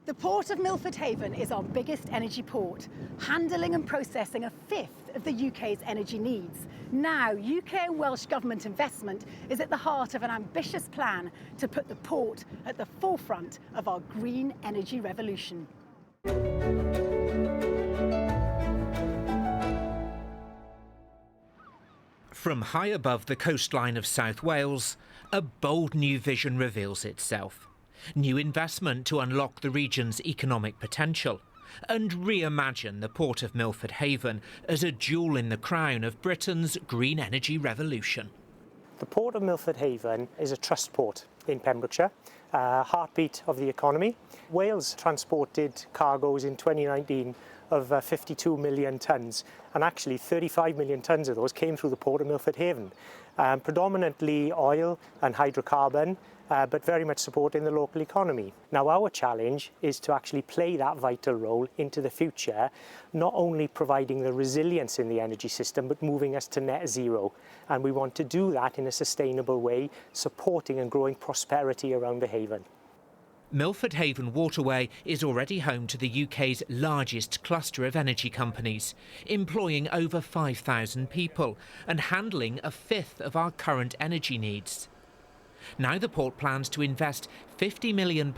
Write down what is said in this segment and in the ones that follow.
The Port of Milford Haven is our biggest energy port, handling and processing a fifth of the UK's energy needs. Now, UK and Welsh Government investment is at the heart of an ambitious plan to put the port at the forefront of our green energy revolution. From high above the coastline of South Wales, a bold new vision reveals itself. New investment to unlock the region's economic potential and reimagine the Port of Milford Haven as a jewel in the crown of Britain's green energy revolution. The Port of Milford Haven is a trust port in Pembrokeshire, heartbeat of the economy. Wales transported cargoes in 2019 of 52 million tonnes, and actually 35 million tonnes of those came through the Port of Milford Haven. Predominantly oil and hydrocarbon, but very much supporting the local economy. Now our challenge is to actually play that vital role into the future, not only providing the resilience in the energy system, but moving us to net zero. And we want to do that in a sustainable way, supporting and growing prosperity around the haven. Milford Haven Waterway is already home to the UK's largest cluster of energy companies, employing over 5,000 people and handling a fifth of our current energy needs. Now the port plans to invest £50 million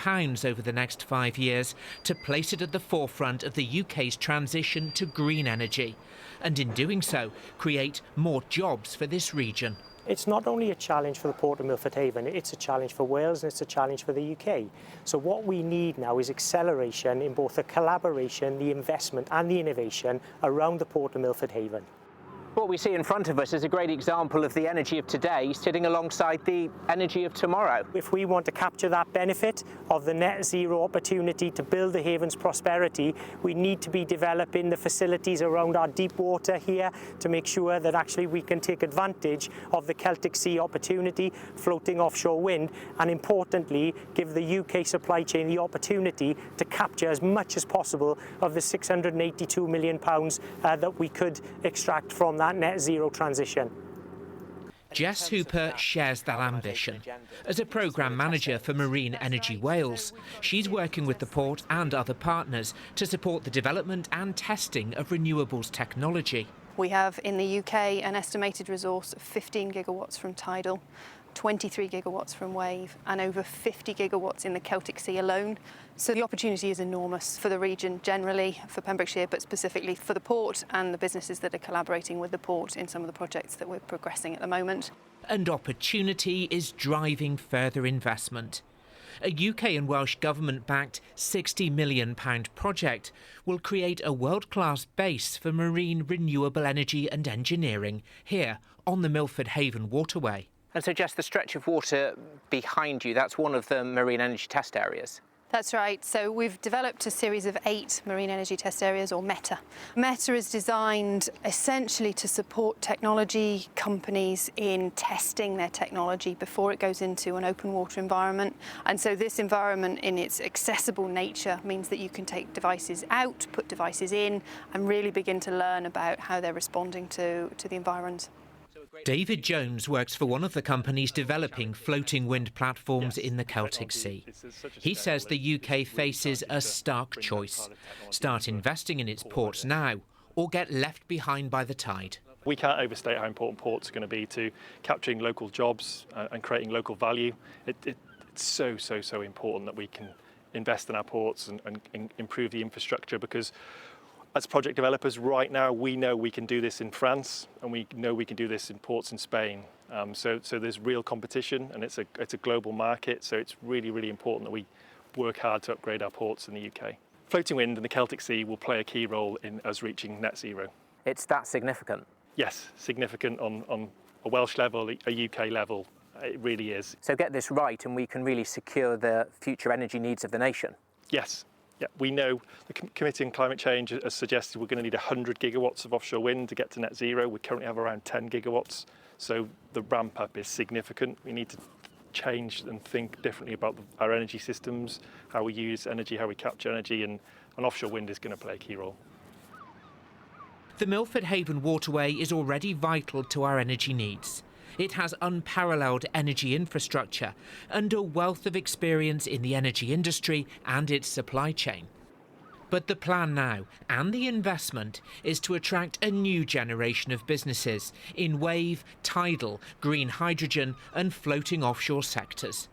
over the next 5 years to place it at the forefront of the UK's transition to green energy, and in doing so, create more jobs for this region. It's not only a challenge for the Port of Milford Haven, it's a challenge for Wales and it's a challenge for the UK. So what we need now is acceleration in both the collaboration, the investment and the innovation around the Port of Milford Haven. What we see in front of us is a great example of the energy of today sitting alongside the energy of tomorrow. If we want to capture that benefit of the net zero opportunity to build the haven's prosperity, we need to be developing the facilities around our deep water here to make sure that actually we can take advantage of the Celtic Sea opportunity, floating offshore wind, and importantly, give the UK supply chain the opportunity to capture as much as possible of the £682 million that we could extract from that net zero transition. Jess Hooper shares that ambition. As a programme manager for Marine Energy Wales, she's working with the port and other partners to support the development and testing of renewables technology. We have in the UK an estimated resource of 15 gigawatts from tidal, 23 gigawatts from wave, and over 50 gigawatts in the Celtic Sea alone. So the opportunity is enormous for the region generally, for Pembrokeshire, but specifically for the port and the businesses that are collaborating with the port in some of the projects that we're progressing at the moment. And opportunity is driving further investment. A UK and Welsh Government-backed £60 million project will create a world-class base for marine renewable energy and engineering here on the Milford Haven Waterway. And so just the stretch of water behind you, that's one of the marine energy test areas. That's right. So we've developed a series of 8 marine energy test areas, or META. META is designed essentially to support technology companies in testing their technology before it goes into an open water environment. And so this environment, in its accessible nature, means that you can take devices out, put devices in, and really begin to learn about how they're responding to the environment. David Jones works for one of the companies developing floating wind platforms in the Celtic Sea. He says the UK faces a stark choice: start investing in its ports now or get left behind by the tide. We can't overstate how important ports are going to be to capturing local jobs and creating local value. It's so important that we can invest in our ports and improve the infrastructure, because as project developers right now, we know we can do this in France and we know we can do this in ports in Spain. So there's real competition, and it's a global market, so it's really important that we work hard to upgrade our ports in the UK. Floating wind in the Celtic Sea will play a key role in us reaching net zero. It's that significant? Yes, significant on a Welsh level, a UK level. It really is. So get this right and we can really secure the future energy needs of the nation? Yes. Yeah, we know the Committee on Climate Change has suggested we're going to need 100 gigawatts of offshore wind to get to net zero. We currently have around 10 gigawatts, so the ramp up is significant. We need to change and think differently about our energy systems, how we use energy, how we capture energy, and offshore wind is going to play a key role. The Milford Haven Waterway is already vital to our energy needs. It has unparalleled energy infrastructure and a wealth of experience in the energy industry and its supply chain. But the plan now, and the investment, is to attract a new generation of businesses in wave, tidal, green hydrogen and floating offshore sectors,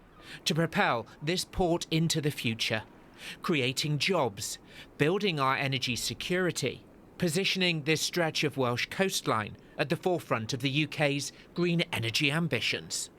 to propel this port into the future, creating jobs, building our energy security, positioning this stretch of Welsh coastline at the forefront of the UK's green energy ambitions.